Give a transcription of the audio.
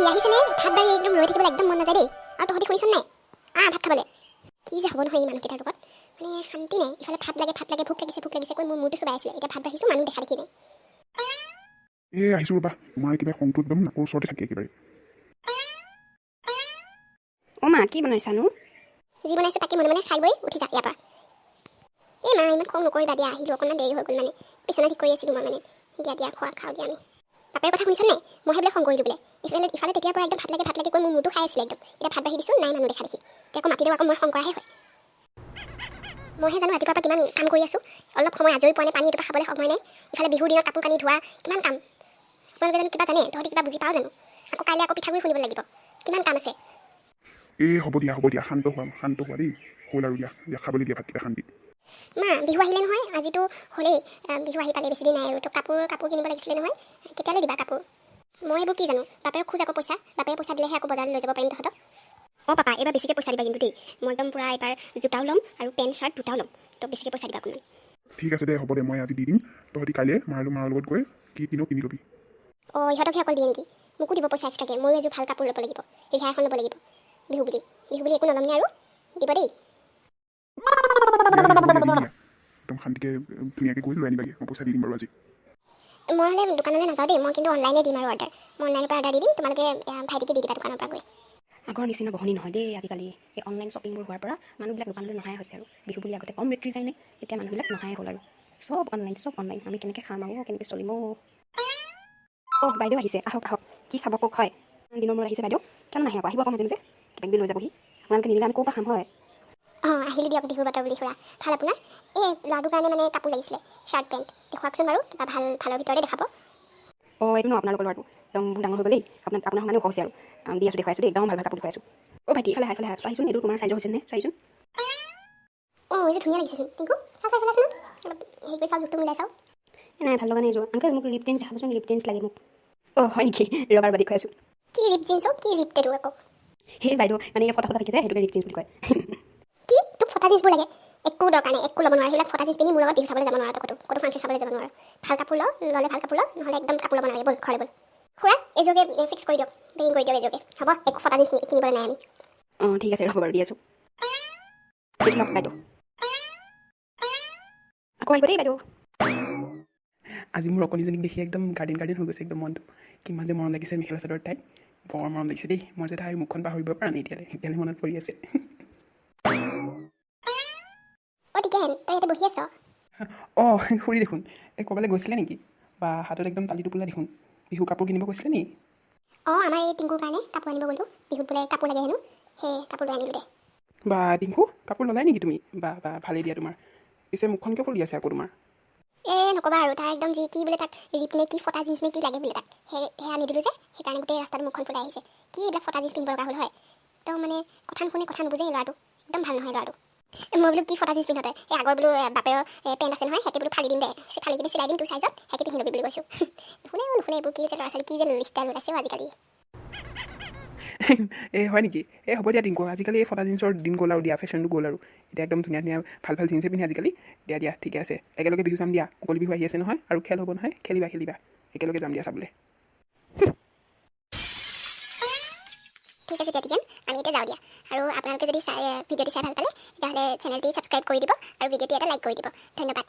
আহিছেনে ভাত বাৰী একদম ৰৈ থাকিবলৈ একদম মন নাযায় দেই আৰু তহঁতি শুনিছ নাই ভাত খাবলৈ কি যে হ'ব নহয় এই মানুহকেইটাৰ লগত মানে শান্তি নাই ইফালে ভাত লাগে ভোক লাগিছে কৈ মোৰ মূৰটো চুবাই আছিলে এতিয়া ভাত বাঢ়িছোঁ মানুহ দেখা দেখি নাই আহিছোঁ ৰ'বা তোমাৰ কিবা খংটো একদম নাকৰ ওচৰতে থাকে একেবাৰে মা কি বনাইছানো যি বনাইছোঁ তাকে মনে খাই বৈ উঠি যা ইয়াৰ পৰা এই মা ইমান খং নকৰিবা দিয়া আহিলোঁ অকণমান দেৰি হৈ গ'ল মানে বিচনা ঠিক কৰি আছিলোঁ মই মানে দিয়া খোৱা খাওঁ দিয়া আমি বাপেৰ কথা শুনিছ নাই মই সেইবিলাক খং কৰিলোঁ বোলে ইফালে তেতিয়াৰ পৰা একদম ভাত লাগে কৈ মোৰ মূৰটো খাই আছিলে একদম এতিয়া ভাত বাঢ়ি দিছোঁ নাই মানুহ দেখা দেখি এতিয়া আকৌ মাতিলেও আকৌ মই খং কৰাহে হয় মইহে জানো ৰাতিপুৱাৰ পৰা কিমান কাম কৰি আছোঁ অলপ সময় আজৰি পোৱা নাই পানী এটোপা খাবলৈ সময় নাই ইফালে বিহুৰ দিনত কাপোৰ কানি ধোৱা কিমান কাম আপোনালোকে জানো কিবা জানে তহঁতি কিবা বুজি পাওঁ জানো আকৌ কাইলৈ আকৌ পিঠাগুড়ি খুন্দিব লাগিব কিমান কাম আছে হ'ব দিয়া শান্ত হোৱা দেই হ'ল আৰু দিয়া খাবলৈ দিয়া ভাতকেইটা শান্তি মা বিহু আহিলে নহয় আজিতো হ'লেই বিহু আহি পালে বেছিদিন নাই আৰু তো কাপোৰ কিনিব লাগিছিলে নহয় কেতিয়ালৈ দিবা কাপোৰ মই এইবোৰ কি জানো বাপেৰে খোজ আকৌ বাপেৰে পইচা দিলেহে আকৌ বজাৰলৈ লৈ যাব পাৰিম তহঁতক পাপা এইবাৰ বেছিকৈ পইচা দিবা কিন্তু দেই মই একদম পূৰা এইবাৰ জোতাও ল'ম আৰু পেণ্ট চাৰ্ট দুটাও ল'ম তো বেছিকৈ পইচা দিবা অকণমান ঠিক আছে দে হ'ব দে মই আজি দি দিম তহঁতি কাইলৈ মাৰ লগত গৈ কি কিনো কিনি ল'বি ইহঁতকহে অকল দিয়ে নেকি মোকো দিব পইচা এক্সট্ৰাকৈ ময়ো এযোৰ ভাল কাপোৰ ল'ব লাগিব ৰিহা এখন ল'ব লাগিব বিহু বুলি একো নল'মনে আৰু দিব দেই একদম শান্তিকৈ ধুনীয়াকৈ গৈ লৈ আনিবাগৈ মই পইচা দি দিম বাৰু আজি মই হ'লে দোকানলৈ নাযাওঁ দেই মই কিন্তু অনলাইনে দিম আৰু মই অনলাইনৰ পৰা অৰ্ডাৰ দি দিম তোমালোকে ভাইটিকে দি দিবা দোকানৰ পৰা গৈ আগৰ নিচিনা বহনি নহয় দেই আজিকালি এই অনলাইন শ্বপিংবোৰ হোৱাৰ পৰা মানুহবিলাক দোকানলৈ নহাই হৈছে আৰু বিহু বুলি আগতে কম বিক্ৰী যায়নে এতিয়া মানুহবিলাক নহাই হ'ল আৰু চব অনলাইন আমি কেনেকৈ খাম আৰু কেনেকৈ চলিম বাইদেউ আহিছে আহক কি চাব কওক হয় দিনৰ মূৰত আহিছে বাইদেউ কেনে নাহে আকৌ আহিব আকৌ মাজে মাজে কিবা কিবি লৈ যাবহি আপোনালোকে নিদিলে আমি ক'ৰ পৰা খাম হয় আহিলোঁ দিয়ক বিহুৰ বতৰ বুলি খুৰা ভাল আপোনাৰ এই ল'ৰাটোৰ কাৰণে মানে কাপোৰ লাগিছিলে চাৰ্ট পেণ্ট দেখুৱাওকচোন বাৰু কিবা ভালৰ ভিতৰতে দেখাব এইটো ন আপোনালোকৰ ল'ৰাটো একদম বহুত ডাঙৰ হৈ গ'লেই আপোনাৰ সমানেও কৈছে আৰু দি আছোঁ দেখুৱাইছোঁ দেই একদম ভাল কাপোৰ দেখুৱাইছোঁ ভাইটি ইফালে চোৱাচোন এইটো তোমাৰ চাইজৰ হৈছে নে চাইচোন এইযোৰ ধুনীয়া লাগিছেচোন টিংকু চাই পেলাইছোন অলপ হেৰি কৰি চাওঁ জোখটো মিলাই চাওঁ নাই ভাল লগা নাই এইযোৰ আংকেল মোক ৰিপ জিন্স দেখাবচোন ৰিপ জিন্স লাগে মোক হয় নেকি ৰবাৰ বা দেখুৱাইছোঁ কি ৰিপ জিন্স কি ৰিপ তেটো আকৌ সেই বাইদেউ মানে ফটা থাকি যায় সেইটোকে ৰিপ জিন্স বুলি কয় কি তোক ফটা জিন্সবোৰ লাগে একো দৰকাৰ নাই একো ল'ব নোৱাৰে সেইবিলাক ফটা জিন্স পিন্ধি মোৰ লগত বিহু চাবলৈ যাব নোৱাৰা ক'তো ফাংচন চাবলৈ যাব নোৱাৰা ভাল কাপোৰ ল'লে ভাল কাপোৰ নহ'লে একদম কাপোৰ ল'ব নালাগে ব'ল ঘৰলৈ ব'ল খুৰা এইযোৰকে ফিক্স কৰি দিয়ক পেকিং কৰি দিয়ক এইযোৰকে হ'ব একো ফটা জিন্স কিনিবলৈ নাই আমি ঠিক আছে ৰ'ব বাৰু দি আছোঁ বাইদেউ আকৌ আহিব দেই বাইদেউ আজি মোৰ অকণিজনীক দেখি একদম গাৰ্ডেন হৈ গৈছে একদম মনটো কিমান যে মৰম লাগিছে মেখেলা চাদৰ তাইক বৰ মৰম লাগিছে দেই মই যে তাইৰ মুখখন পাহৰিব পৰা নাই এতিয়ালৈ মনত পৰি আছে টিকেন তই ইয়াতে বহি আছ খুৰী দেখোন ক'ৰবালৈ গৈছিলে নেকি বা হাতত একদম তালি টোপোলা দেখোন বিহু কাপোৰ কিনিব গৈছিলে নি আমাৰ এই টিংকুৰ কাৰণে কাপোৰ আনিব গ'লোঁ বিহুত বোলে কাপোৰ লাগে হেনো সেই কাপোৰ লৈ আনিলোঁ দে বা টিংকু কাপোৰ ল'লাই নেকি তুমি বা ভালেই দিয়া তোমাৰ পিছে মুখখন কিয় ফুলি আছে আকৌ তোমাৰ নক'বা আৰু তাৰ একদম কি বোলে তাক ৰিপ নে কি ফটা জিন্স নে কি লাগে বোলে তাক সেয়া আনিদিলোঁ যে সেইকাৰণে গোটেই ৰাস্তাটো মুখখন ফুলাই আহিছে কি এইবিলাক ফটা জিন্স পিন্ধিব লগা হ'ল হয় একদম মানে কথা নুশুনে কথা নুবুজে ল'ৰাটো একদম ভাল নহয় ল'ৰাটো মই বোলো কি ফটা জিন্স পিন্ধতে আগৰ বোলো বাপেৰৰ পেণ্ট আছে নহয় সেইটো বোলো ফালি দিম দে ফালি কিনে চিলাই দিম তোৰ চাইজত সেইটো পিন্ধি ল'বি বুলি কৈছোঁ নুশুনে এইবোৰ কি যে ল'ৰা ছোৱালী কি যে ষ্টাইল ওলাইছে আজিকালি হয় নেকি হ'ব দিয়া টিংকু আজিকালি এই ফটা জিন্সৰ দিন গ'ল আৰু দিয়া ফেশ্বনটো গ'ল আৰু এতিয়া একদম ধুনীয়া ভাল জিন্সে পিন্ধে আজিকালি দিয়া ঠিকে আছে একেলগে বিহু যাম দিয়া মুকলি বিহু আহি আছে নহয় আৰু খেল হ'ব নহয় খেলিবা একেলগে যাম দিয়া চাবলৈ ঠিক আছে তেতিয়া আমি এতিয়া যাওঁ দিয়া আৰু আপোনালোকে যদি ভিডিঅ'টি চাই ভাল পালে তেতিয়াহ'লে চেনেলটি ছাবস্ক্ৰাইব কৰি দিব আৰু ভিডিঅ'টি এটা লাইক কৰি দিব ধন্যবাদ